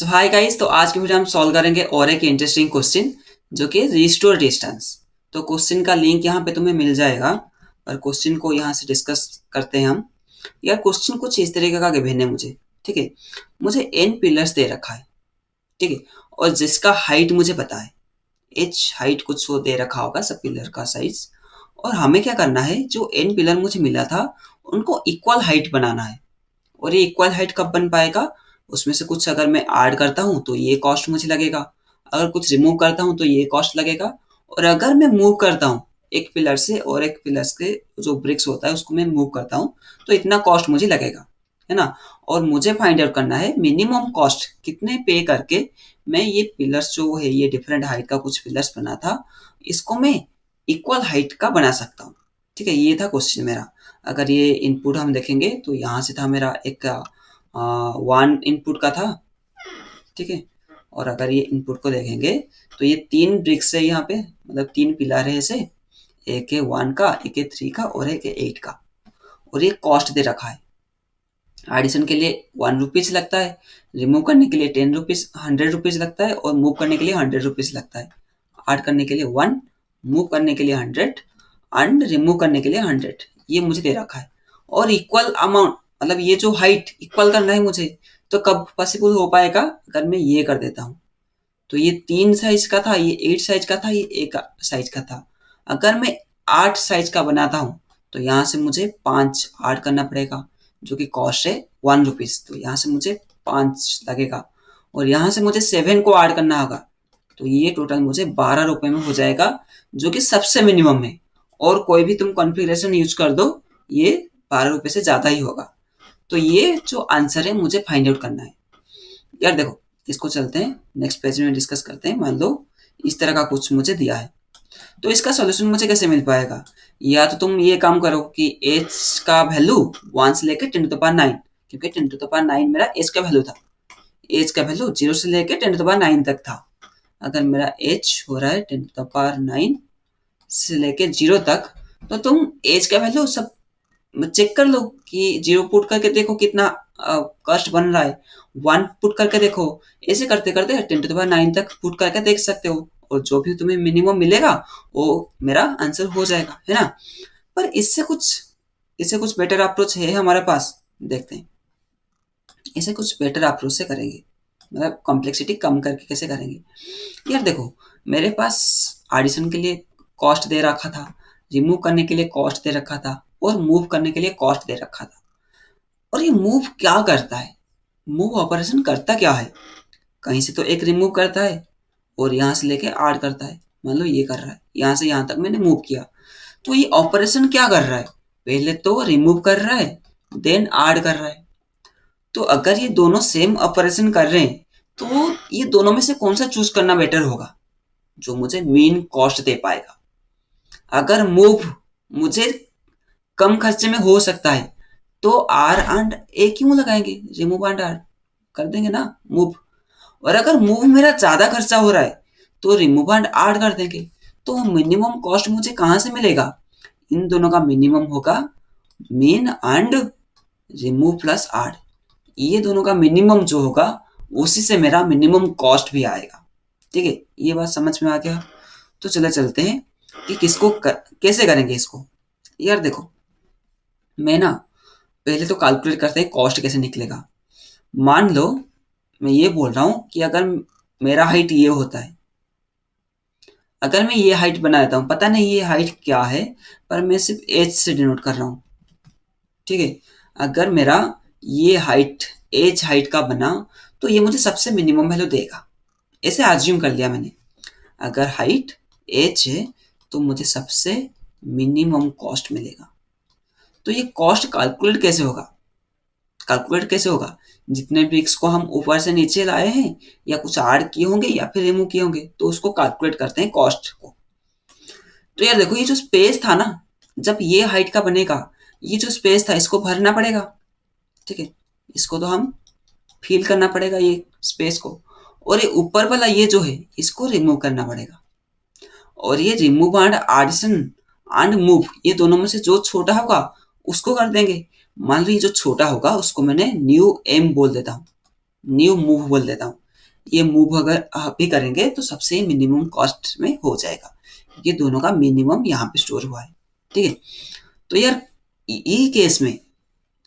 Hi guys, तो आज की वीडियो हम सॉल्व करेंगे और एक इंटरेस्टिंग क्वेश्चन जो कि रिस्टोर डिस्टेंस। तो क्वेश्चन का लिंक यहाँ पे तुम्हें मिल जाएगा और क्वेश्चन को यहाँ से डिस्कस करते हैं हम। यार क्वेश्चन कुछ इस तरीके का गिवन है मुझे, ठीक है। मुझे n पिलर्स दे रखा है, ठीक है, और जिसका हाइट मुझे पता है, h हाइट कुछ वो दे रखा होगा सब पिलर का साइज। और हमें क्या करना है, जो n पिलर मुझे मिला था उनको इक्वल हाइट बनाना है। और ये इक्वल हाइट कब बन पाएगा, उसमें से कुछ अगर मैं ऐड करता हूँ तो ये कॉस्ट मुझे लगेगा, अगर कुछ रिमूव करता हूँ तो ये कॉस्ट लगेगा, और अगर मैं मूव करता हूँ एक पिलर से और एक पिलर के जो ब्रिक्स होता है उसको मैं मूव करता हूँ तो इतना कॉस्ट मुझे लगेगा, है ना। और मुझे फाइंड आउट करना है मिनिमम कॉस्ट कितने पे करके मैं ये पिलर्स जो है, ये डिफरेंट हाइट का कुछ पिलर्स बना था, इसको मैं इक्वल हाइट का बना सकता हूँ, ठीक है। ये था क्वेश्चन मेरा। अगर ये इनपुट हम देखेंगे तो यहाँ से था मेरा एक 1 इनपुट का था, ठीक है। और अगर ये इनपुट को देखेंगे तो ये 3 ब्रिक्स है यहाँ पे, मतलब 3 पिलर है ऐसे, एक है 1 का, एक है 3 का और एक है 8 का। और ये कॉस्ट दे रखा है। एडिशन के लिए 1 रुपीज लगता है, रिमूव करने के लिए 10 रुपीज, 100 रुपीज लगता है, और मूव करने के लिए 100 रुपीज लगता है। ऐड करने के लिए 1, मूव करने के लिए 100 एंड रिमूव करने के लिए 100, ये मुझे दे रखा है। और इक्वल अमाउंट, मतलब ये जो हाइट इक्वल करना है मुझे, तो कब पॉसिबल हो पाएगा, अगर मैं ये कर देता हूँ। तो ये 3 साइज का था, ये 8 साइज का था, ये 1 साइज का था। अगर मैं 8 साइज का बनाता हूँ तो यहाँ से मुझे 5 ऐड करना पड़ेगा, जो कि कॉस्ट है 1 रुपीज, तो यहाँ से मुझे 5 लगेगा। और यहाँ से मुझे 7 को ऐड करना होगा, तो ये टोटल मुझे 12 रुपए में हो जाएगा, जो कि सबसे मिनिमम है। और कोई भी तुम कॉन्फ़िगरेशन यूज कर दो, ये 12 रुपए से ज़्यादा ही होगा। तो ये जो आंसर है मुझे फाइंड आउट करना है। यार देखो, इसको चलते हैं नेक्स्ट पेज में डिस्कस करते हैं। मान लो इस तरह का कुछ मुझे दिया है, तो इसका सॉल्यूशन मुझे कैसे मिल पाएगा। या तो तुम ये काम करो कि h का वैल्यू 1 से लेकर 10 टू द पावर 9, क्योंकि 10 टू द पावर 9 मेरा h का वैल्यू था। h का वैल्यू 0 से लेकर 10 टू द पावर 9 तक था। अगर मेरा h हो रहा है 10 टू द पावर 9 से लेके 0 तक, तो तुम एज का वैल्यू सब चेक कर लो कि 0 पुट करके देखो कितना कॉस्ट बन रहा है, 1 पुट करके देखो। ऐसे करते करते 10 टू द पावर 9 तक पुट करके देख सकते हो, और जो भी तुम्हें मिनिमम मिलेगा वो मेरा आंसर हो जाएगा, है ना। पर इससे कुछ बेटर अप्रोच है हमारे पास, देखते हैं। इसे कुछ बेटर अप्रोच से करेंगे, मतलब कॉम्प्लेक्सिटी कम करके कैसे करेंगे। यार देखो, मेरे पास एडिशन के लिए कॉस्ट दे रखा था, रिमूव करने के लिए कॉस्ट दे रखा था, और मूव करने के लिए कॉस्ट दे रखा था। और ये मूव क्या करता है, मूव ऑपरेशन करता क्या है, कहीं से तो एक रिमूव करता है और यहाँ से लेके ऐड करता है। मान लो ये कर रहा है, यहाँ से यहाँ तक मैंने मूव किया, तो ये ऑपरेशन क्या कर रहा है, पहले तो रिमूव कर रहा है देन ऐड कर रहा है। तो अगर ये दोनों सेम ऑपरेशन कर रहे हैं तो ये दोनों में से कौन सा चूज करना बेटर होगा, जो मुझे मेन कॉस्ट दे पाएगा। अगर मूव मुझे कम खर्चे में हो सकता है तो आर एंड ए क्यों लगाएंगे, रिमूव एंड आर कर देंगे ना मूव। और अगर मूव मेरा ज्यादा खर्चा हो रहा है तो रिमूव एंड ऐड कर देंगे। तो मिनिमम कॉस्ट मुझे कहां से मिलेगा, इन दोनों का मिनिमम होगा main and remove plus add. ये दोनों का मिनिमम जो होगा उसी से मेरा मिनिमम कॉस्ट भी आएगा, ठीक है। ये बात समझ में आ गया। तो चले चलते हैं कि कैसे करेंगे इसको। यार देखो, मैं ना पहले तो कैलकुलेट करते हैं कॉस्ट कैसे निकलेगा। मान लो मैं ये बोल रहा हूँ कि अगर मेरा हाइट ये होता है, अगर मैं ये हाइट बना देता हूँ, पता नहीं ये हाइट क्या है, पर मैं सिर्फ एज से डिनोट कर रहा हूँ, ठीक है। अगर मेरा ये हाइट एज हाइट का बना तो ये मुझे सबसे मिनिमम वैल्यू देगा, ऐसे एज्यूम कर लिया मैंने। अगर हाइट एज है तो मुझे सबसे मिनिमम कॉस्ट मिलेगा। तो ये कॉस्ट कैलकुलेट कैसे होगा, जितने ब्रिक्स को हम ऊपर से नीचे लाए हैं या कुछ ऐड किए होंगे या फिर रिमूव किए होंगे, तो उसको कैलकुलेट करते हैं कॉस्ट को। तो यार देखो, ये जो स्पेस था ना, जब ये हाइट का बनेगा, ये जो स्पेस था इसको भरना पड़ेगा, ठीक है। इसको तो हम फिल करना पड़ेगा ये स्पेस को। और ये ऊपर वाला ये जो है इसको रिमूव करना पड़ेगा। और ये remove and addition and move, ये दोनों में से जो छोटा होगा उसको कर देंगे। मान लो ये जो छोटा होगा उसको मैंने न्यू एम बोल देता हूँ, न्यू मूव बोल देता हूँ। ये मूव अगर आप भी करेंगे तो सबसे मिनिमम कॉस्ट में हो जाएगा, ये दोनों का मिनिमम यहाँ पे स्टोर हुआ है। ठीक है, तो यार ये केस में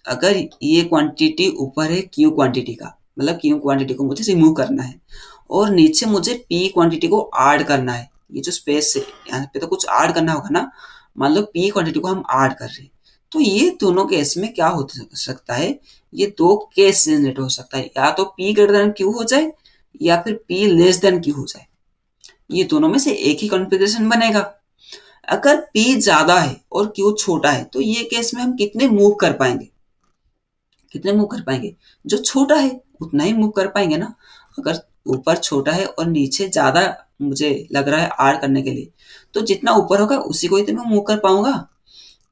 अगर ये क्वांटिटी ऊपर है क्यू क्वांटिटी का, मतलब क्यू क्वांटिटी को मुझे रिमूव करना है और नीचे मुझे पी क्वांटिटी को ऐड करना है, ये जो स्पेस है यहाँ पे तो कुछ ऐड करना होगा ना, मान लो पी क्वांटिटी को हम ऐड कर रहे हैं, तो ये दोनों केस में क्या हो सकता है, ये दो केस जनरेट हो सकता है, या तो पी ग्रेटर देन क्यू हो जाए या फिर पी लेस देन क्यू हो जाए, ये दोनों में से एक ही कॉन्फ़िगरेशन बनेगा। अगर P ज्यादा है और Q छोटा है तो ये केस में हम कितने मूव कर पाएंगे, कितने मूव कर पाएंगे, जो छोटा है उतना ही मूव कर पाएंगे ना। अगर ऊपर छोटा है और नीचे ज्यादा मुझे लग रहा है आर करने के लिए, तो जितना ऊपर होगा उसी को ही तो मैं मूव कर पाऊंगा।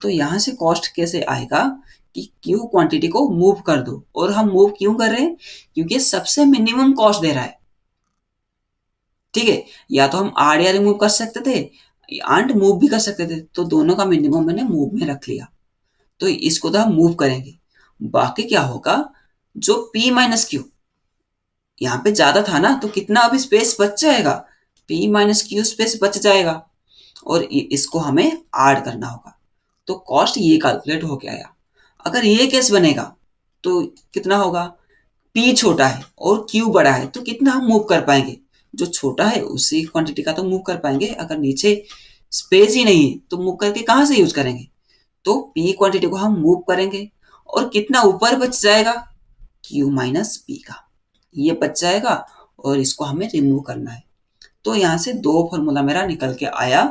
तो यहाँ से कॉस्ट कैसे आएगा कि क्यू क्वांटिटी को मूव कर दो, और हम मूव क्यों कर रहे हैं, क्योंकि सबसे मिनिमम कॉस्ट दे रहा है। ठीक है, या तो हम आर या रिमूव कर सकते थे एंड मूव भी कर सकते थे, तो दोनों का मिनिमम मैंने मूव में रख लिया, तो इसको तो हम मूव करेंगे। बाकी क्या होगा, जो P माइनस क्यू यहाँ पे ज्यादा था ना, तो कितना अभी स्पेस बच जाएगा, P माइनस क्यू स्पेस बच जाएगा, और इसको हमें ऐड करना होगा, तो कॉस्ट ये कैलकुलेट हो गया। अगर ये केस बनेगा तो कितना होगा, P छोटा है और Q बड़ा है, तो कितना हम मूव कर पाएंगे, जो छोटा है उसी क्वांटिटी का तो मूव कर पाएंगे। अगर नीचे स्पेस ही नहीं है तो मूव करके कहाँ से यूज करेंगे, तो P क्वांटिटी को हम मूव करेंगे, और कितना ऊपर बच जाएगा, Q माइनस P का, ये बच जाएगा, और इसको हमें रिमूव करना है। तो यहाँ से दो फॉर्मूला मेरा निकल के आया,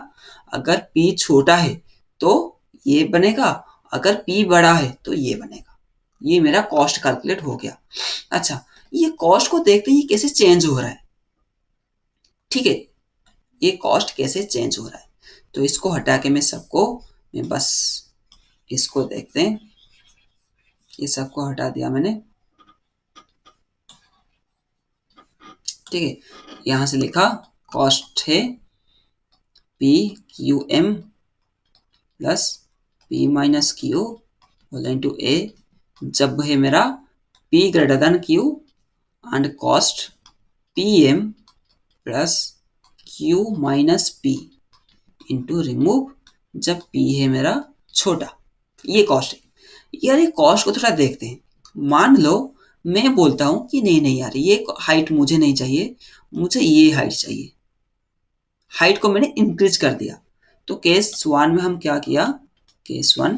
अगर P छोटा है तो ये बनेगा, अगर P बड़ा है तो ये बनेगा। ये मेरा कॉस्ट कैलकुलेट हो गया। अच्छा, ये कॉस्ट को देखते ही कैसे चेंज हो रहा है। ठीक है, ये कॉस्ट कैसे चेंज हो रहा है, तो इसको हटा के मैं बस इसको देखते हैं, ये सबको हटा दिया मैंने। ठीक है, यहां से लिखा कॉस्ट है P Q M plus P minus Q whole into A, जब है मेरा P greater than Q, and cost P M plus Q minus P into remove जब पी है मेरा छोटा। ये कॉस्ट है यार। ये कॉस्ट को थोड़ा देखते हैं। मान लो मैं बोलता हूं कि नहीं नहीं यार, ये हाइट मुझे नहीं चाहिए, मुझे ये हाइट चाहिए, हाइट को मैंने इंक्रीज कर दिया। तो केस वन में हम क्या किया, केस वन,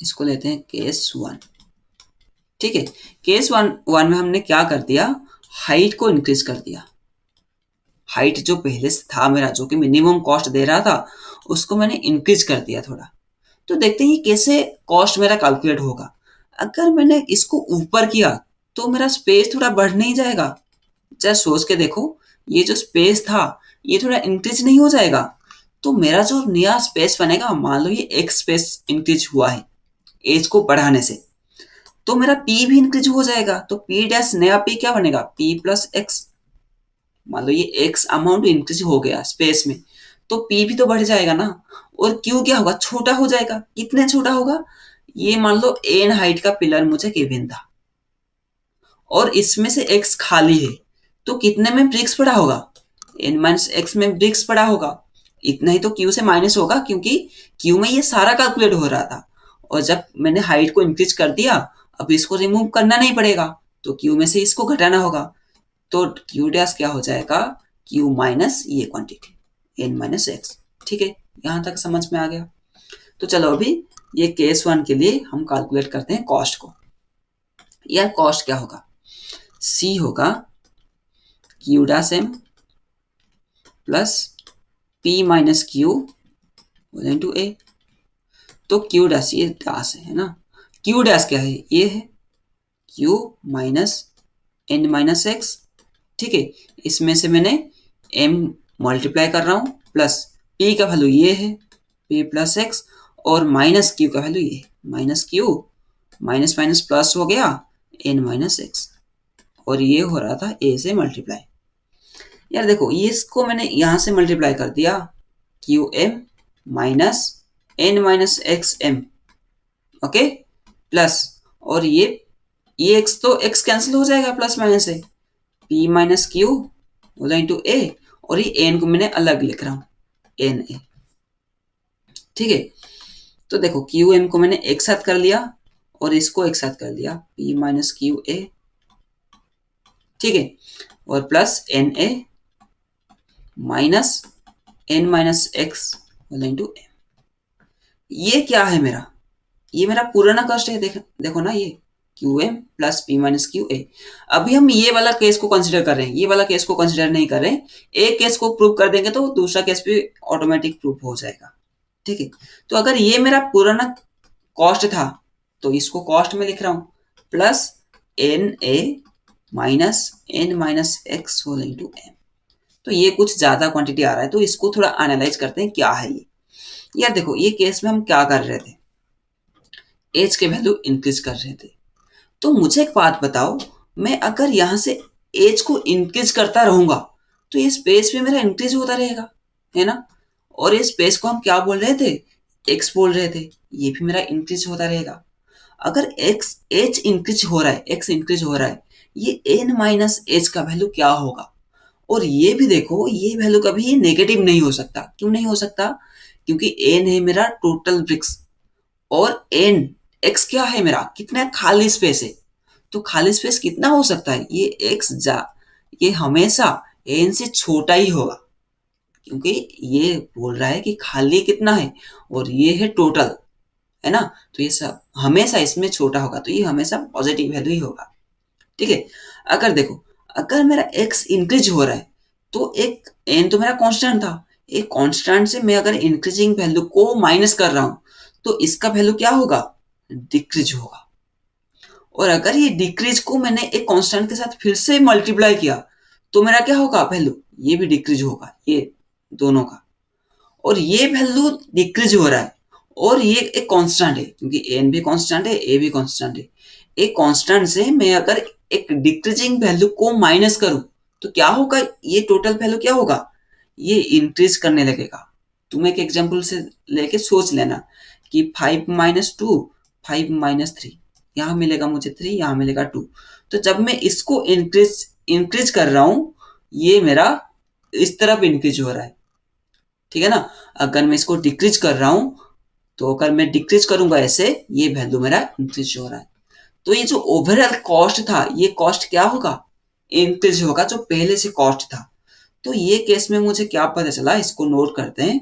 इसको लेते हैं केस वन। ठीक है, केस वन में हमने क्या कर दिया, हाइट को इंक्रीज कर दिया। हाइट जो पहले से था मेरा, जो कि मिनिमम कॉस्ट दे रहा था, उसको मैंने इंक्रीज कर दिया थोड़ा। तो देखते हैं कैसे कॉस्ट मेरा कैलकुलेट होगा। अगर मैंने इसको ऊपर किया तो मेरा स्पेस थोड़ा बढ़ नहीं जाएगा, जरा सोच के देखो, ये जो स्पेस था ये थोड़ा इंक्रीज नहीं हो जाएगा, तो मेरा जो नया स्पेस बनेगा, मान लो ये एक स्पेस इंक्रीज हुआ है एज को बढ़ाने से, तो मेरा P भी इंक्रीज हो जाएगा। तो P डैश नया P क्या बनेगा, P प्लस एक्स। मान लो ये एक्स अमाउंट इंक्रीज हो गया स्पेस में, तो P भी तो बढ़ जाएगा ना, और Q क्या होगा, छोटा हो जाएगा। कितने छोटा होगा, ये मान लो n हाइट का पिलर मुझे गिवन था और इसमें से x खाली है, तो कितने में ब्रिक्स पड़ा होगा, n माइनस एक्स में ब्रिक्स पड़ा होगा। इतना ही तो Q से माइनस होगा, क्योंकि Q में ये सारा कैलकुलेट हो रहा था, और जब मैंने हाइट को इंक्रीज कर दिया, अब इसको रिमूव करना नहीं पड़ेगा, तो Q में से इसको घटाना होगा। तो Q डैश क्या हो जाएगा, Q माइनस ये क्वांटिटी n माइनस एक्स। ठीक है, यहां तक समझ में आ गया। तो चलो अभी ये केस वन के लिए हम कैलकुलेट करते हैं कॉस्ट को। यार कॉस्ट क्या होगा, C होगा Q dash m plus P minus Q into A। तो Q डैश, ये डैश है ना, Q डैश क्या है, ये है Q minus n minus x. ठीक है, इसमें से मैंने m मल्टीप्लाई कर रहा हूं, प्लस p का वैल्यू ये है p प्लस एक्स, और माइनस q का वैल्यू ये है minus q, minus minus plus हो गया n माइनस एक्स, और ये हो रहा था a से मल्टीप्लाई। यार देखो, ये इसको मैंने यहां से मल्टीप्लाई कर दिया, q m minus n minus x m, okay, plus, और ये ये x तो x कैंसिल हो जाएगा प्लस माइनस से, p minus q into a, और ये n को मैंने अलग लिख रहा हूं, एन ए। ठीक है, तो देखो क्यू एम को मैंने एक साथ कर लिया और इसको एक साथ कर लिया, p माइनस क्यू ए। ठीक है, और plus n a minus n minus x into m. ये क्या है मेरा, ये मेरा पुराना कॉस्ट है, देखो ना, ये q M plus P minus q a. अभी हम ये वाला केस को कंसिडर कर रहे हैं, ये वाला केस को कंसिडर नहीं कर रहे हैं। एक केस को प्रूव कर देंगे तो दूसरा केस भी ऑटोमेटिक प्रूव हो जाएगा। ठीक है, तो अगर ये मेरा पुराना कॉस्ट था तो इसको कॉस्ट में लिख रहा हूं, plus n a minus n minus x whole into m. तो ये कुछ ज्यादा क्वांटिटी आ रहा है, तो इसको थोड़ा एनालाइज करते हैं क्या है ये। यार देखो, ये केस में हम क्या कर रहे थे, एज के वैल्यू इंक्रीज कर रहे थे। तो मुझे एक बात बताओ, मैं अगर यहां से एज को इंक्रीज करता रहूंगा तो ये स्पेस भी मेरा इंक्रीज होता रहेगा, है ना। और ये स्पेस को हम क्या बोल रहे थे, एक्स बोल रहे थे, ये भी मेरा इंक्रीज होता रहेगा। अगर एक्स एच इंक्रीज हो रहा है, एक्स इंक्रीज हो रहा है, ये एन माइनस एच का वैल्यू क्या होगा। और ये भी देखो, ये वैल्यू कभी नेगेटिव नहीं हो सकता। क्यों नहीं हो सकता, क्योंकि एन है मेरा टोटल ब्रिक्स, और एन एक्स क्या है मेरा, कितना खाली स्पेस है। तो खाली स्पेस कितना हो सकता है, ये एक्स जा, ये हमेशा एन से छोटा ही होगा, क्योंकि ये बोल रहा है कि खाली कितना है और ये है टोटल, है ना। तो ये सब हमेशा इसमें छोटा होगा, तो ये हमेशा पॉजिटिव वैल्यू ही होगा। ठीक है, अगर देखो, अगर मेरा एक्स इंक्रीज हो रहा है तो एक एन तो मेरा कांस्टेंट था, एक कांस्टेंट से मैं अगर इंक्रीजिंग वैल्यू को माइनस कर रहा हूं तो इसका वैल्यू क्या होगा, डिक्रीज होगा। और अगर ये डिक्रीज को मैंने एक कांस्टेंट के साथ फिर से मल्टीप्लाई किया तो मेरा क्या होगा वैल्यू, ये भी डिक्रीज होगा, ये दोनों का। और ये वैल्यू डिक्रीज हो रहा है और ये एक कांस्टेंट है, क्योंकि एन भी कांस्टेंट है, ए भी कांस्टेंट है। एक कांस्टेंट से मैं अगर एक डिक्रीजिंग वैल्यू को माइनस करूं तो क्या होगा, ये टोटल वैल्यू क्या होगा, ये इंक्रीज करने लगेगा। तुम एक एग्जांपल से लेके सोच लेना कि 5 माइनस टू, 5 माइनस थ्री, यहाँ मिलेगा मुझे 3, यहाँ मिलेगा 2। तो जब मैं इसको इंक्रीज इंक्रीज कर रहा हूं, ये मेरा इस तरफ इंक्रीज हो रहा है। ठीक है ना। अगर मैं इसको डिक्रीज कर रहा हूं तो अगर मैं डिक्रीज करूंगा ऐसे, ये वैल्यू मेरा इंक्रीज हो रहा है। तो ये जो ओवरऑल कॉस्ट था, ये कॉस्ट क्या होगा, इंक्रीज होगा, जो पहले से कॉस्ट था। तो ये केस में मुझे क्या पता चला, इसको नोट करते हैं।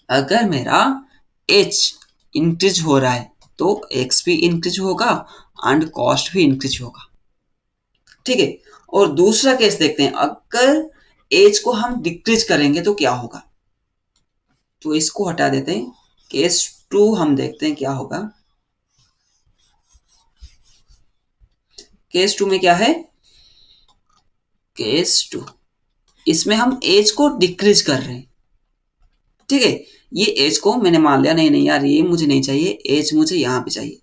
अगर मेरा एच इंक्रीज हो रहा है तो एक्स भी इंक्रीज होगा एंड कॉस्ट भी इंक्रीज होगा। ठीक है, और दूसरा केस देखते हैं, अगर एज को हम डिक्रीज करेंगे तो क्या होगा। तो इसको हटा देते हैं, केस 2 हम देखते हैं क्या होगा। केस 2 में क्या है, केस 2 इसमें हम एज को डिक्रीज कर रहे हैं। ठीक है, ये एज को मैंने मान लिया, नहीं नहीं यार ये मुझे नहीं चाहिए, एज मुझे यहां पे चाहिए,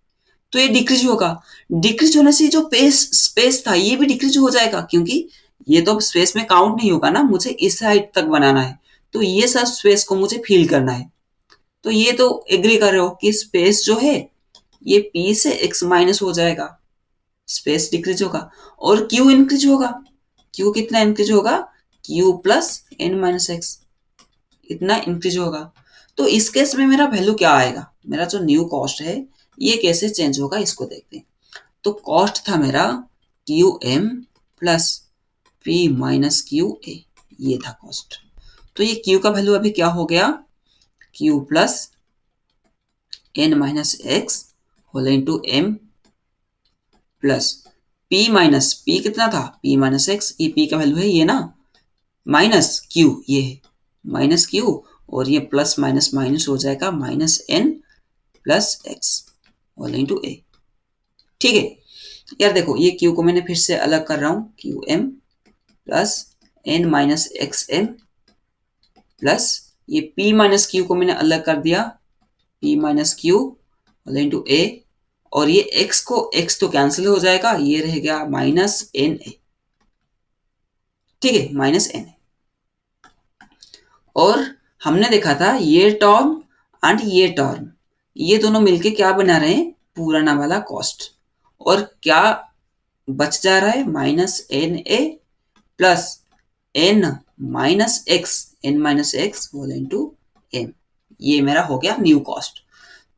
तो ये डिक्रीज होगा। डिक्रीज होने से जो स्पेस था ये भी डिक्रीज हो जाएगा, क्योंकि ये तो स्पेस में काउंट नहीं होगा ना, मुझे इस साइड तक बनाना है, तो ये सब स्पेस को मुझे फिल करना है। तो ये तो एग्री कर रहे हो कि स्पेस जो है ये p से x माइनस हो जाएगा, स्पेस डिक्रीज होगा। और q इंक्रीज होगा, q कितना इंक्रीज होगा, q plus n minus x, इतना इंक्रीज होगा। तो इस केस में मेरा वैल्यू क्या आएगा, मेरा जो न्यू कॉस्ट है ये कैसे चेंज होगा, इसको देखते हैं। तो कॉस्ट था मेरा q M plus P minus q a, ये था कॉस्ट। तो ये क्यू का वैल्यू अभी क्या हो गया, q plus n minus x whole into m plus P minus p कितना था, पी माइनस एक्स, ये पी का वैल्यू है ये ना, माइनस क्यू, ये है माइनस क्यू, और ये प्लस माइनस माइनस हो जाएगा, minus N plus X whole into A. ठीक है यार, देखो ये क्यू को मैंने फिर से अलग कर रहा हूं, q M plus n minus x m plus ये p माइनस क्यू को मैंने अलग कर दिया, p minus q into a, और ये x को x तो कैंसिल हो जाएगा, ये रह गया माइनस एन ए। ठीक है, माइनस एन ए। और हमने देखा था ये टर्म एंड ये टर्म, ये दोनों मिलके क्या बना रहे हैं, पुराना वाला कॉस्ट। और क्या बच जा रहा है, minus n a plus n minus x whole into m. ये मेरा हो गया न्यू कॉस्ट।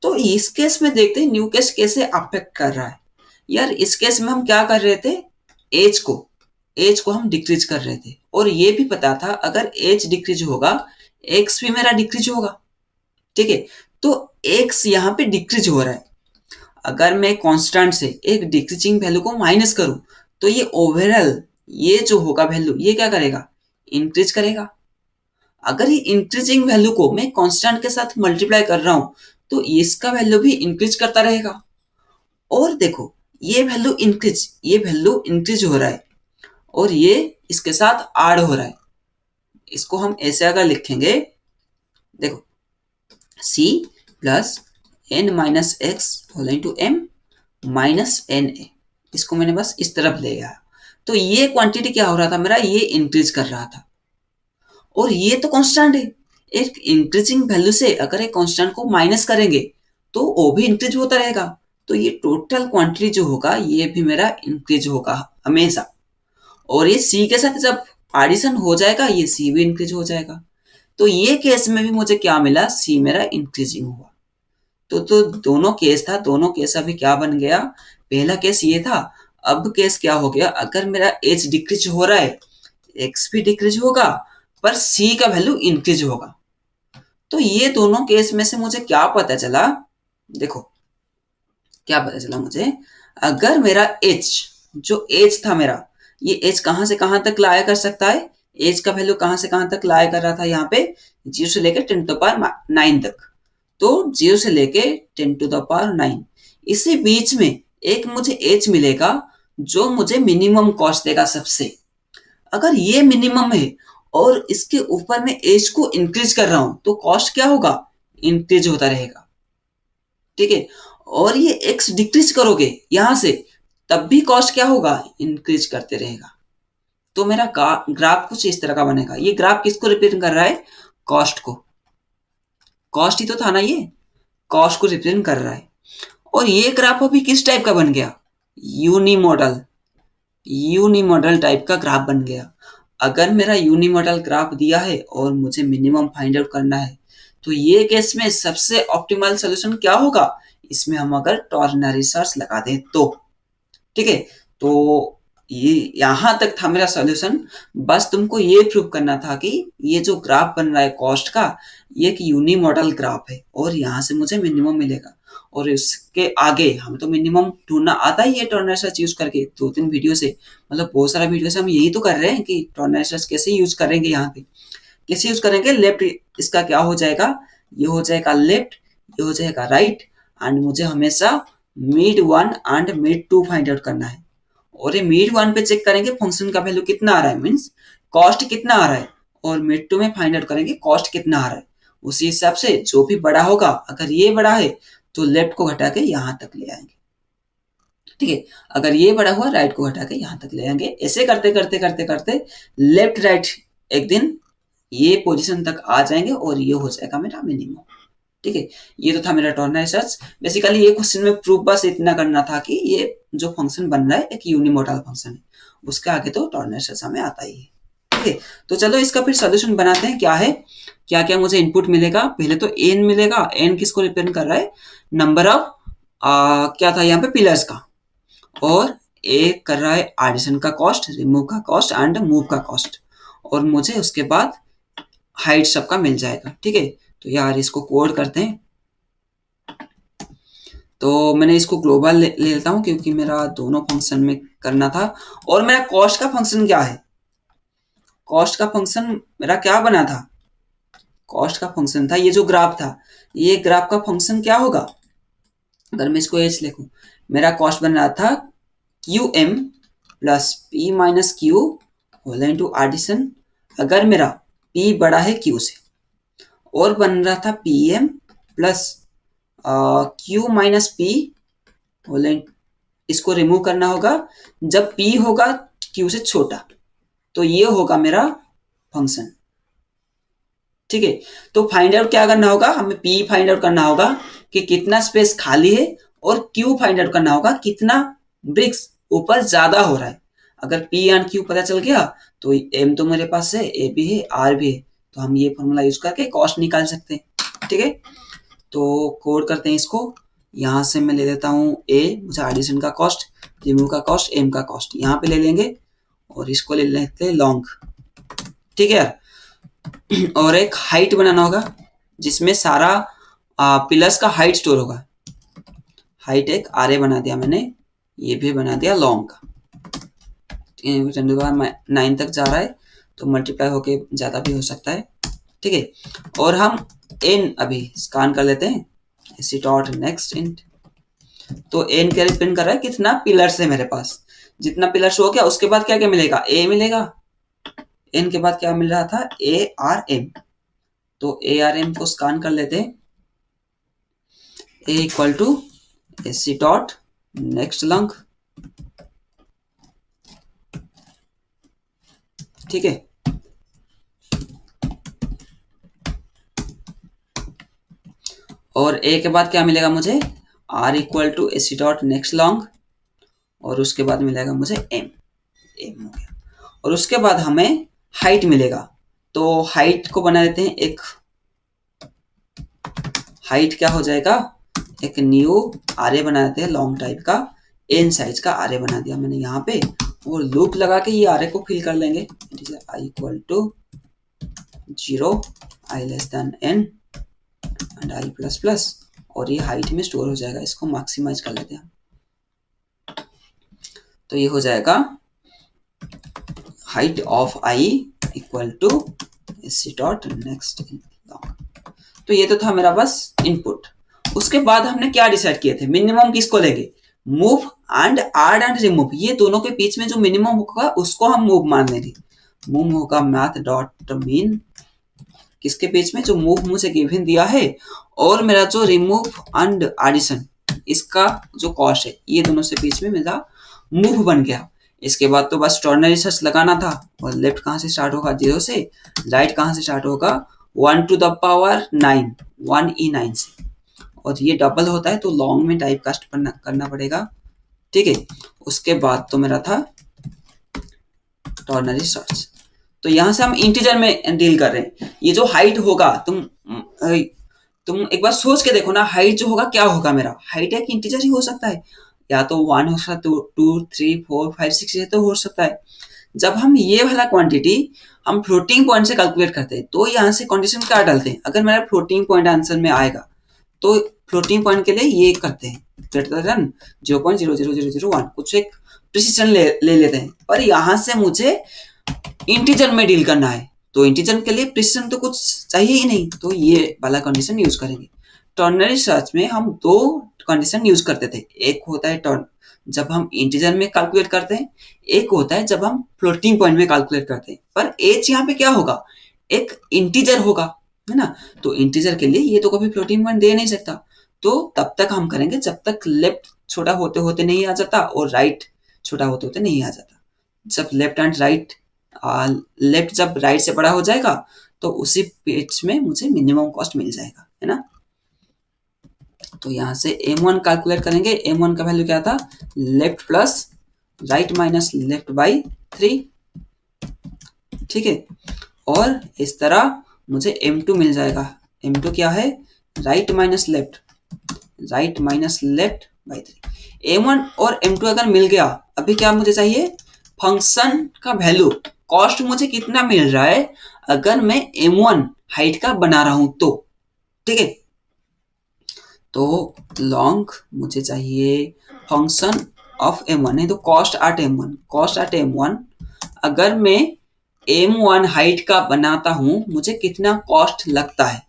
तो इस केस में देखते हैं न्यू केस कैसे अफेक्ट कर रहा है। यार इस केस में हम क्या कर रहे थे, एज को हम डिक्रीज कर रहे थे, और ये भी पता था अगर एज डिक्रीज होगा एक्स भी मेरा डिक्रीज होगा। ठीक है, तो एक्स यहाँ पे डिक्रीज हो रहा है। अगर मैं कांस्टेंट से एक डिक्रीजिंग वैल्यू को माइनस करूं तो ये ओवरऑल ये जो होगा वैल्यू ये क्या करेगा, इंक्रीज करेगा। अगर ये इंक्रीजिंग वैल्यू को मैं कांस्टेंट के साथ मल्टीप्लाई कर रहा हूं तो इसका वैल्यू भी इंक्रीज करता रहेगा। और देखो ये वैल्यू इंक्रीज हो रहा है और ये इसके साथ ऐड हो रहा है। इसको हम ऐसे अगर लिखेंगे, देखो c plus n minus x whole into m minus n a, इसको मैंने बस इस तरफ ले आया। तो ये क्वांटिटी क्या हो रहा था मेरा, ये इंक्रीज कर रहा था। और ये तो कांस्टेंट है, एक इंक्रीजिंग वैल्यू से अगर एक कांस्टेंट को माइनस करेंगे तो वो भी इंक्रीज होता रहेगा। तो ये टोटल क्वांटिटी जो होगा ये भी मेरा इंक्रीज होगा हमेशा। और ये सी के साथ जब एडिशन हो जाएगा ये सी भी इंक्रीज हो जाएगा। तो ये केस में भी मुझे क्या मिला, सी मेरा इंक्रीजिंग हुआ। तो दोनों केस था, दोनों केस अभी क्या बन गया, पहला केस ये था, अब केस क्या हो गया, अगर मेरा एच डिक्रीज हो रहा है एक्स भी डिक्रीज होगा पर सी का वैल्यू इंक्रीज होगा। तो ये दोनों केस में से मुझे क्या पता चला, देखो क्या पता चला मुझे, अगर मेरा एच जो एच था मेरा, ये एच कहां से कहां तक लाया कर सकता है, एच का वैल्यू कहां से कहां तक लाया कर रहा था, यहाँ पे 0 से लेकर 10 टू द पावर 9 तक। तो 0 से लेके 10 टू द पावर 9, इसी बीच में एक मुझे एच मिलेगा जो मुझे मिनिमम कॉस्ट देगा सबसे। अगर ये मिनिमम है और इसके ऊपर मैं एज को इंक्रीज कर रहा हूं तो कॉस्ट क्या होगा, इंक्रीज होता रहेगा। ठीक है, और ये एक्स डिक्रीज करोगे यहां से तब भी कॉस्ट क्या होगा, इंक्रीज करते रहेगा। तो मेरा ग्राफ कुछ इस तरह का बनेगा। ये ग्राफ किसको रिप्रेजेंट कर रहा है, कॉस्ट को। कॉस्ट ही तो था ना, ये कॉस्ट को रिप्रेजेंट कर रहा है। और ये ग्राफ अभी किस टाइप का बन गया, यूनिमॉडल टाइप का ग्राफ बन गया। अगर मेरा यूनिमॉडल ग्राफ दिया है और मुझे मिनिमम फाइंड आउट करना है तो ये केस में सबसे ऑप्टिमल सोल्यूशन क्या होगा, इसमें हम अगर टॉर्नरी सर्च लगा दें तो। ठीक है, तो ये यहां तक था मेरा सॉल्यूशन। बस तुमको ये प्रूव करना था कि ये जो ग्राफ बन रहा है कॉस्ट का, ये एक यूनिमॉडल ग्राफ है और यहाँ से मुझे मिनिमम मिलेगा। और इसके आगे हमें तो मिनिमम ढूंढना आता ही है टॉर्नरी सर्च यूज करके, 2-3 वीडियो से, मतलब बहुत सारा वीडियो से हम यही तो कर रहे हैं कि टॉर्नरी सर्च कैसे यूज करेंगे, यहाँ पे कैसे यूज करेंगे। लेफ्ट इसका क्या हो जाएगा, ये हो जाएगा लेफ्ट, ये हो जाएगा राइट, एंड मुझे हमेशा mid 1 and mid 2 find out करना है। और ये मिड 1 पे चेक करेंगे फंक्शन का वैल्यू कितना आ रहा है, मीन्स कॉस्ट कितना आ रहा है, और मिड 2 में फाइंड आउट करेंगे कॉस्ट कितना आ रहा है। उसी हिसाब से जो भी बड़ा होगा, अगर ये बड़ा है तो लेफ्ट को घटा के यहां तक ले आएंगे। ठीक है, अगर ये बड़ा हुआ राइट को घटा के यहां तक ले आएंगे। ऐसे करते करते करते करते लेफ्ट राइट एक दिन ये पोजीशन तक आ जाएंगे और ये हो जाएगा मेरा मिनिमम। ठीक है, ये तो था मेरा टॉर्नरी सर्च। बेसिकली ये क्वेश्चन में प्रूफ बस इतना करना था कि ये जो फंक्शन बन रहा है एक यूनिमॉडल फंक्शन है, उसके आगे तो टॉर्नरी सर्च हमें आता ही है। ठीक है, तो चलो इसका फिर सोल्यूशन बनाते हैं। क्या है, क्या क्या मुझे इनपुट मिलेगा, पहले तो एन मिलेगा। एन किसको रिप्रेजेंट कर रहा है, नंबर ऑफ क्या था यहाँ पे पिलर्स का, और ए कर रहा है एडिशन का कॉस्ट, रिमूव का कॉस्ट एंड मूव का कॉस्ट, और मुझे उसके बाद हाइट सबका मिल जाएगा। ठीक है, तो यार इसको कोड करते हैं। तो मैंने इसको ग्लोबल ले लेता हूं क्योंकि मेरा दोनों फंक्शन में करना था। और मेरा कॉस्ट का फंक्शन क्या है, कॉस्ट का फंक्शन मेरा क्या बना था, कॉस्ट का फंक्शन था ये जो ग्राफ था, ये ग्राफ का फंक्शन क्या होगा, अगर मैं इसको एच लिखूं, मेरा कॉस्ट बन रहा था q M plus P minus Q whole into addition, अगर मेरा पी बड़ा है क्यू से, और बन रहा था p M plus Q minus p whole, इसको रिमूव करना होगा जब पी होगा क्यू से छोटा, तो ये होगा मेरा फंक्शन। ठीक है, तो फाइंड आउट क्या करना होगा, हमें पी फाइंड आउट करना होगा कि कितना स्पेस खाली है, और क्यू फाइंड आउट करना होगा कितना ब्रिक्स ऊपर ज्यादा हो रहा है। अगर पी एंड क्यू पता चल गया तो एम तो मेरे पास है, ए भी है, आर भी है, तो हम ये फॉर्मूला यूज करके कॉस्ट निकाल सकते हैं। ठीक है, तो कोड करते हैं इसको। यहाँ से मैं ले लेता हूँ ए, मुझे एडिशन का कॉस्ट, रिमूव का कॉस्ट, एम का कॉस्ट यहाँ पे ले लेंगे, और इसको ले लेते हैं लॉन्ग। ठीक है, और एक हाइट बनाना होगा जिसमें सारा पिलर्स का हाइट स्टोर होगा। हाइट एक आर ए बना दिया मैंने, ये भी बना दिया लॉन्ग का। 9 तक जा रहा है तो मल्टीप्लाई होके ज्यादा भी हो सकता है। ठीक है, और हम एन अभी स्कैन कर लेते हैं, एसी डॉट नेक्स्ट इंट। तो एन क्या रिप्रेजेंट कर रहा है, कितना पिलर्स है मेरे पास। जितना पिलर्स हो गया उसके बाद क्या क्या मिलेगा, ए मिलेगा। एन के बाद क्या मिल रहा था, ए आर एम। तो ए आर एम को स्कैन कर लेते हैं, A equal to AC dot next long. ठीक है, और ए के बाद क्या मिलेगा मुझे, R equal to AC dot next long, और उसके बाद मिलेगा मुझे एम। एम हो गया, और उसके बाद हमें हाइट मिलेगा। तो हाइट को बना देते हैं एक, हाइट क्या हो जाएगा, एक न्यू आरे बना देते हैं लॉन्ग टाइप का, एन साइज का आरे बना दिया मैंने यहाँ पे, और लूप लगा के ये आरे को फिल कर लेंगे। I equal to 0, I less than N and I plus plus, और ये हाइट में स्टोर हो जाएगा। इसको मैक्सिमाइज कर लेते हैं, तो ये हो जाएगा height of i equal to AC dot next long. तो ये तो था मेरा बस इनपुट। उसके बाद हमने क्या डिसाइड किए थे, मिनिमम किसको लेंगे, move and add and remove, ये दोनों के बीच में जो मिनिमम होगा उसको हम मूव मान लेंगे। मूव होगा मैथ डॉट मीन, किसके बीच में, जो मूव मुझे गिवन दिया है और मेरा जो रिमूव एंड एडिशन इसका जो कॉस्ट है, ये दोनों से बीच में मेरा मूव बन गया। इसके बाद तो बस टर्नरी सर्च लगाना था, और लेफ्ट कहाँ से स्टार्ट होगा 0 से, राइट कहाँ से स्टार्ट होगा 1 टू द पावर 9, 1e9 से, और ये डबल होता है तो लॉन्ग में टाइप कास्ट करना पड़ेगा। ठीक है, उसके बाद तो मेरा था टर्नरी सर्च। तो यहां से हम इंटीजर में डील कर रहे हैं। ये जो हाइट होगा, तुम एक बार सोच के देखो ना, हाइट जो होगा क्या होगा, मेरा हाइट एक इंटीजर ही हो सकता है, या तो 1 हो सकता है, 2 3 4 5 6 ये तो हो सकता है। जब हम ये वाला क्वांटिटी हम फ्लोटिंग पॉइंट से कैलकुलेट करते हैं तो यहाँ से कंडीशन क्या डालते हैं, अगर मेरा फ्लोटिंग पॉइंट आंसर में आएगा तो फ्लोटिंग पॉइंट के लिए ये करते हैं, ग्रेटर देन 0.00001, कुछ एक प्रिसिजन ले लेते हैं। पर यहाँ से मुझे इंटीजर में डील करना है, तो इंटीजर के लिए प्रिसिजन तो कुछ चाहिए ही नहीं, तो ये वाला कंडीशन यूज करेंगे। टर्नरी सर्च में हम 2 कंडीशन यूज करते थे, एक होता है टर्न जब हम इंटीजर में कैलकुलेट करते हैं, एक होता है जब हम फ्लोटिंग पॉइंट में कैलकुलेट करते हैं। पर एच यहाँ पे क्या होगा, एक इंटीजर होगा, है ना। तो इंटीजर के लिए ये तो कभी फ्लोटिंग पॉइंट दे नहीं सकता, तो तब तक हम करेंगे जब तक लेफ्ट छोटा होते होते नहीं आ जाता और राइट छोटा होते होते नहीं आ जाता। जब लेफ्ट एंड राइट, लेफ्ट जब राइट से बड़ा हो जाएगा तो उसी पेज में मुझे मिनिमम कॉस्ट मिल जाएगा, है ना। तो यहाँ से m1 कैलकुलेट करेंगे। m1 का वैल्यू क्या था, left plus right minus left by 3। ठीक है, और इस तरह मुझे m2 मिल जाएगा। m2 क्या है, right minus left, right minus left by 3। m1 और m2 अगर मिल गया, अभी क्या मुझे चाहिए, फंक्शन का वैल्यू, कॉस्ट मुझे कितना मिल रहा है अगर मैं m1 हाइट का बना रहा हूं तो। ठीक है, तो लॉन्ग मुझे चाहिए फंक्शन ऑफ m1 है, तो cost at m1, cost at m1 अगर मैं m1 हाइट का बनाता हूं मुझे कितना कॉस्ट लगता है,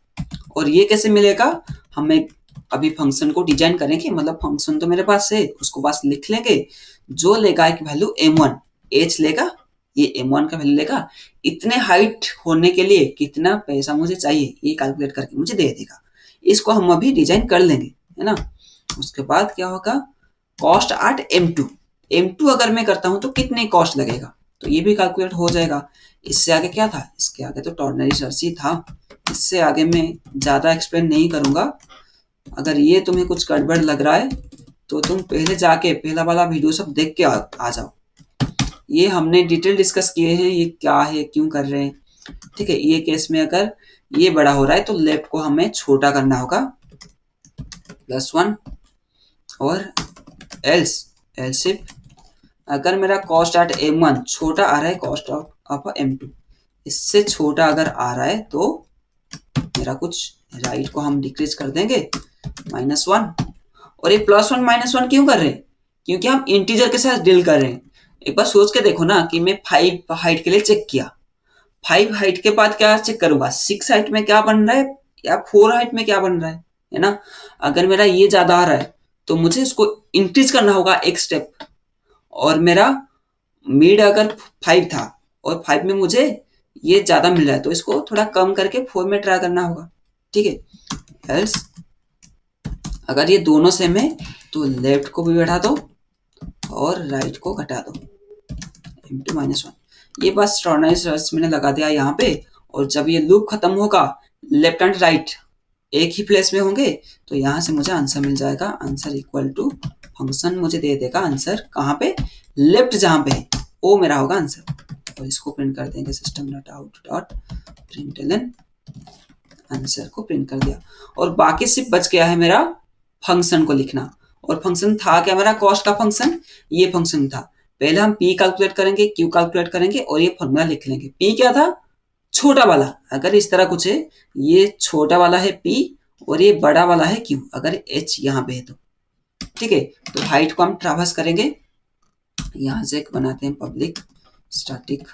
और ये कैसे मिलेगा, हमें अभी फंक्शन को डिजाइन करेंगे। मतलब फंक्शन तो मेरे पास है, उसको बस लिख लेंगे, जो लेगा एक वैल्यू m1 h लेगा, ये m1 का वैल्यू लेगा, इतने हाइट होने के लिए कितना पैसा मुझे चाहिए ये कैलकुलेट करके मुझे दे देगा। इसको हम अभी डिजाइन कर लेंगे, है ना। उसके बाद क्या होगा, कॉस्ट एट m2 अगर मैं करता हूं तो कितने कॉस्ट लगेगा, तो ये भी कैलकुलेट हो जाएगा। इससे आगे क्या था, इसके आगे तो टर्नरी सर्च ही था, इससे आगे मैं ज्यादा एक्सप्लेन नहीं करूंगा। अगर ये तुम्हें कुछ गड़बड़ लग रहा है तो तुम पहले जाके पहला वाला वीडियो सब देख के आ जाओ। ये हमने डिटेल डिस्कस किए हैं, ये क्या है, क्यों कर रहे हैं। ठीक है, ये केस में अगर ये बड़ा हो रहा है तो लेफ्ट को हमें छोटा करना होगा +1, और एल्स इफ अगर मेरा कॉस्ट एट M1 छोटा आ रहा है कॉस्ट ऑफ M2, इससे छोटा अगर आ रहा है तो मेरा कुछ राइट को हम डिक्रीज कर देंगे -1। और ये +1 -1 क्यों कर रहे हैं? क्योंकि हम इंटीजर के साथ डील कर रहे हैं। एक बार सोच के देखो ना कि मैं 5 हाइट के लिए चेक किया, 5 हाइट के बाद क्या चेक करूंगा, 6 हाइट में क्या बन रहा है या 4 हाइट में क्या बन रहा है ना। अगर मेरा ये ज्यादा आ रहा है तो मुझे इसको इंक्रीज करना होगा एक स्टेप, और मेरा मिड अगर 5 था और 5 में मुझे ये ज्यादा मिल रहा है तो इसको थोड़ा कम करके 4 में ट्राई करना होगा। ठीक है, एल्स अगर ये दोनों सेम है तो लेफ्ट को भी बढ़ा दो और राइट को घटा दो M2 -1। ये बस स्टोरनाइज मैंने लगा दिया यहाँ पे, और जब ये लूप खत्म होगा लेफ्ट एंड राइट एक ही प्लेस में होंगे तो यहाँ से मुझे आंसर मिल जाएगा। आंसर इक्वल टू फंक्शन मुझे दे देगा आंसर कहाँ पे, लेफ्ट जहाँ पे है वो मेरा होगा आंसर। और इसको प्रिंट कर देंगे system.out.println, आंसर को प्रिंट कर दिया। और बाकी सिर्फ बच गया है मेरा फंक्शन को लिखना। और फंक्शन था क्या मेरा, कॉस्ट का फंक्शन ये फंक्शन था। पहले हम p कैलकुलेट करेंगे, q कैलकुलेट करेंगे और ये फॉर्मूला लिख लेंगे। p क्या था, छोटा वाला। अगर इस तरह कुछ है, ये छोटा वाला है p और ये बड़ा वाला है q, अगर h यहाँ पे है तो। ठीक है, तो हाइट को हम ट्रावर्स करेंगे, यहाँ से एक बनाते हैं पब्लिक स्टैटिक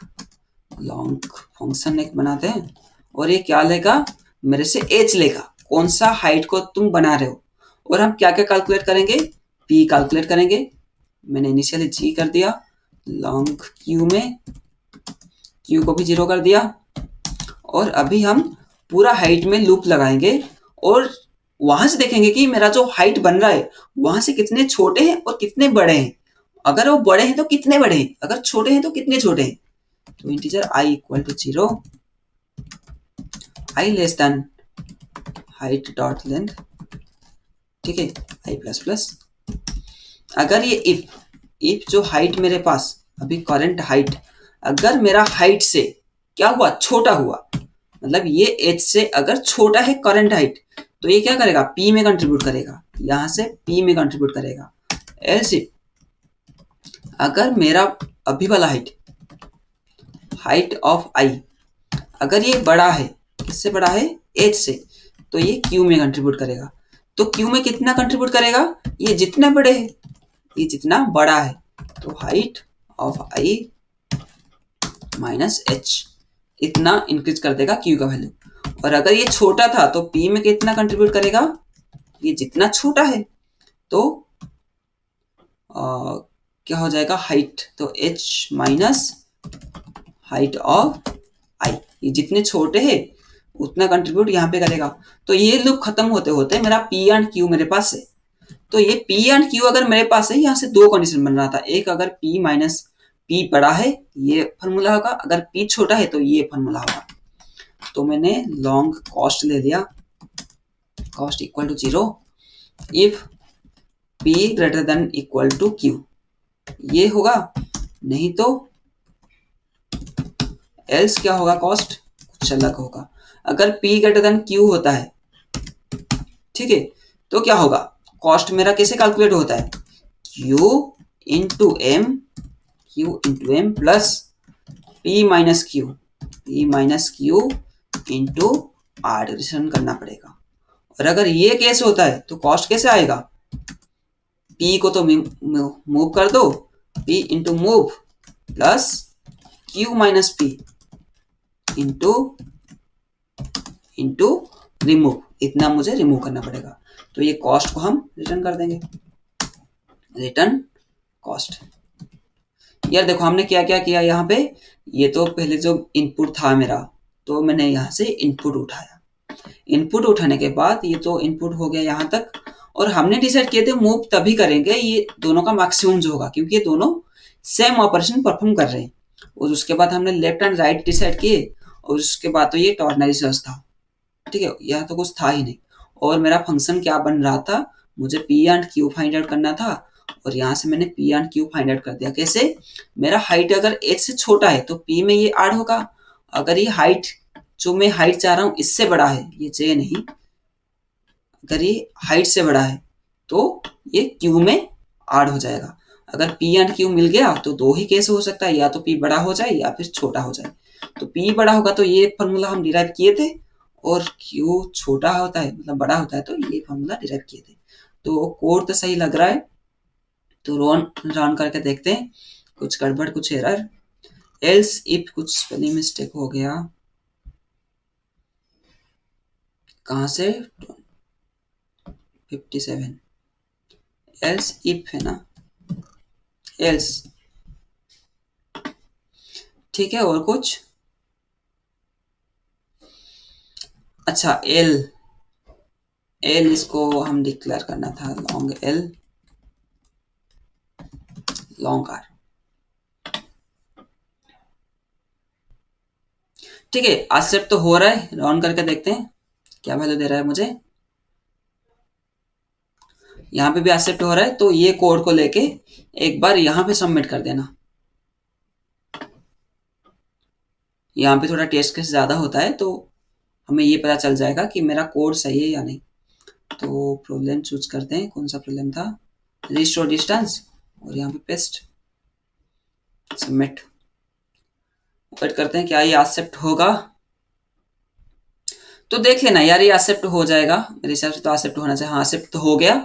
लॉन्ग फंक्शन एक बनाते हैं, और ये क्या लेगा मेरे से h लेगा, कौन सा हाइट को तुम बना रहे हो। और हम क्या क्या कैलकुलेट करेंगे, p कैलकुलेट करेंगे, मैंने इनिशियली g कर दिया, लॉन्ग q में q को भी 0 कर दिया। और अभी हम पूरा हाइट में लूप लगाएंगे और वहां से देखेंगे कि मेरा जो हाइट बन रहा है वहां से कितने छोटे हैं और कितने बड़े हैं। अगर वो बड़े हैं तो कितने बड़े हैं, अगर छोटे हैं तो कितने छोटे हैं। तो integer i equal to 0, i less than height dot length. ठीक है, i प्लस प्लस। अगर ये इफ जो हाइट मेरे पास अभी करंट हाइट, अगर मेरा हाइट से क्या हुआ, छोटा हुआ, मतलब ये h से अगर छोटा है करंट हाइट, तो ये क्या करेगा, p में कंट्रीब्यूट करेगा, यहां से p में कंट्रीब्यूट करेगा। एल्स अगर मेरा अभी वाला हाइट ऑफ i अगर ये बड़ा है, किससे बड़ा है, h से, तो ये q में कंट्रीब्यूट करेगा। तो q में कितना कंट्रीब्यूट करेगा, ये जितना बड़े है, ये जितना बड़ा है, तो height of i minus h इतना इंक्रीज कर देगा q का वैल्यू। और अगर ये छोटा था तो p में कितना कंट्रीब्यूट करेगा, ये जितना छोटा है, तो क्या हो जाएगा हाइट, तो h minus height of i, ये जितने छोटे हैं उतना कंट्रीब्यूट यहाँ पे करेगा। तो ये लूप खत्म होते होते मेरा p एंड q मेरे पास है। तो ये p एंड q अगर मेरे पास है, यहाँ से दो कंडीशन बन रहा था, एक अगर p माइनस p बड़ा है ये फॉर्मूला होगा, अगर p छोटा है तो ये फॉर्मूला होगा। तो मैंने लॉन्ग कॉस्ट ले लिया, cost equal to 0 if p greater than equal to q, ये होगा, नहीं तो एल्स क्या होगा, कॉस्ट कुछ अलग होगा। अगर p ग्रेटर देन q होता है, ठीक है, तो क्या होगा, कॉस्ट मेरा कैसे कैलकुलेट होता है, q into m plus p minus q into r division करना पड़ेगा। और अगर ये केस होता है तो कॉस्ट कैसे आएगा, p को तो मूव कर दो, p into move plus q minus p into remove, इतना मुझे रिमूव करना पड़ेगा। तो ये कॉस्ट को हम रिटर्न कर देंगे, रिटर्न कॉस्ट। यार देखो हमने क्या क्या किया यहाँ पे, ये तो पहले जो इनपुट था मेरा, तो मैंने यहाँ से इनपुट उठाया, इनपुट उठाने के बाद ये तो इनपुट हो गया यहाँ तक, और हमने डिसाइड किए थे मूव तभी करेंगे ये दोनों का मैक्सिमम जो होगा, क्योंकि ये दोनों सेम ऑपरेशन परफॉर्म कर रहे हैं। और उसके बाद हमने लेफ्ट एंड राइट डिसाइड किए, और उसके बाद तो ये टॉर्नरी सर्च था। ठीक है, यह तो कुछ था ही नहीं। और मेरा फंक्शन क्या बन रहा था, मुझे P and Q find out करना था और यहाँ से मैंने P and Q find out कर दिया। कैसे? मेरा हाइट अगर एच से छोटा है तो पी में ये ऐड होगा, अगर ये हाइट जो मैं हाइट चाह रहा हूँ इससे बड़ा है, ये जे नहीं, अगर ये हाइट से बड़ा है तो ये क्यू में ऐड हो जाएगा। अगर पी एंड क्यू मिल गया तो दो ही केस हो सकता है, या तो पी बड़ा हो जाए या फिर छोटा हो जाए। तो पी बड़ा होगा तो ये फॉर्मूला हम डिराइव किए थे, और क्यू छोटा होता है मतलब बड़ा होता है तो ये फॉर्मूला डिराइव किए थे। तो कोड तो सही लग रहा है, तो रन करके देखते हैं। कुछ गड़बड़, कुछ एरर, एल्स इफ कुछ स्पेलिंग मिस्टेक हो गया। कहाँ से? 57 एल्स इफ है ना, एल्स। ठीक है, और कुछ? अच्छा, एल, एल इसको हम डिक्लेयर करना था, लॉन्ग एल, लॉन्ग आर। ठीक है, एक्सेप्ट तो हो रहा है, रन करके देखते हैं क्या वैल्यू दे रहा है मुझे। यहाँ पे भी एक्सेप्ट हो रहा है, तो ये कोड को लेके एक बार यहाँ पे सबमिट कर देना। यहाँ पे थोड़ा टेस्ट केस ज्यादा होता है तो हमें ये पता चल जाएगा कि मेरा कोड सही है या नहीं। तो प्रॉब्लम चूज करते हैं, कौन सा प्रॉब्लम था, रिस्टोर डिस्टेंस, और यहाँ पे पेस्ट, सबमिट। वेट करते हैं क्या ये एक्सेप्ट होगा। तो देख लेना यार, ये एक्सेप्ट हो जाएगा मेरे हिसाब से, तो एक्सेप्ट होना चाहिए। हाँ, एक्सेप्ट तो हो गया।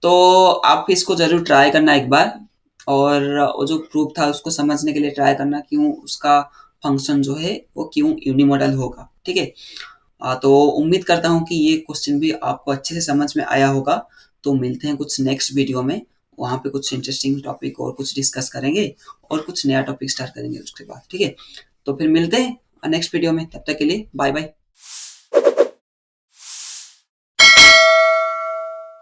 तो आप इसको जरूर ट्राई करना एक बार, और वो जो प्रूफ था उसको समझने के लिए ट्राई करना, क्यों उसका फंक्शन जो है वो क्यों यूनिमॉडल होगा। ठीक है, तो उम्मीद करता हूँ कि ये क्वेश्चन भी आपको अच्छे से समझ में आया होगा। तो मिलते हैं कुछ नेक्स्ट वीडियो में, वहाँ पे कुछ इंटरेस्टिंग टॉपिक और कुछ डिस्कस करेंगे और कुछ नया टॉपिक स्टार्ट करेंगे उसके बाद। ठीक है, तो फिर मिलते हैं नेक्स्ट वीडियो में, तब तक के लिए बाय बाय।